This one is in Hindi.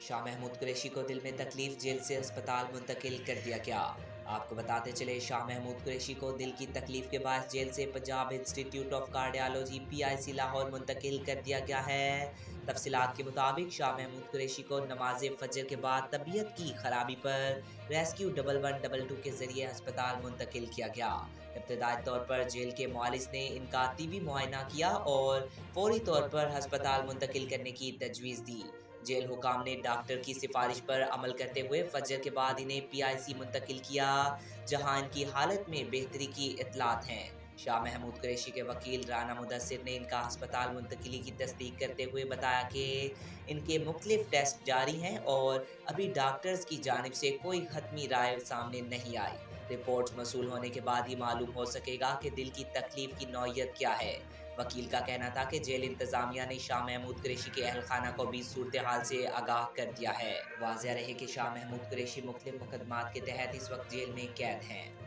शाह महमूद कुरैशी को दिल में तकलीफ, जेल से अस्पताल मुंतकिल कर दिया गया। आपको बताते चले, शाह महमूद कुरैशी को दिल की तकलीफ के बाद जेल से Punjab institute of cardiology PIC Lahore मुंतकिल कर दिया गया है। तफसीलात के मुताबिक शाह महमूद कुरैशी को नमाज फजर के बाद तबीयत की खराबी पर रेस्क्यू 1112 के जरिए अस्पताल मुंतकिल किया गया। इब्तदाई तौर पर जेल के मुआलिज ने इनका तिबी मुआयना किया और फौरी तौर पर अस्पताल मुंतकिल करने की तजवीज़ दी। जेल हुकाम ने डॉक्टर की सिफारिश पर अमल करते हुए फजर के बाद इन्हें PIC मुंतकिल किया, जहां इनकी हालत में बेहतरी की इतलात हैं। शाह महमूद कुरैशी के वकील राना मुदस्सिर ने इनका अस्पताल मुंतकिली की तस्दीक करते हुए बताया कि इनके मुख्तलिफ टेस्ट जारी हैं और अभी डॉक्टर्स की जानिब से कोई हतमी राय सामने नहीं आई। रिपोर्ट्स मसूल होने के बाद ही मालूम हो सकेगा कि दिल की तकलीफ की नौयत क्या है। वकील का कहना था कि जेल इंतजामिया ने शाह महमूद कुरैशी के अहल खाना को भी सूरत हाल से आगाह कर दिया है। वाज़ेह रहे कि शाह महमूद कुरैशी मुख्तलिफ मुकदमात के तहत इस वक्त जेल में कैद हैं।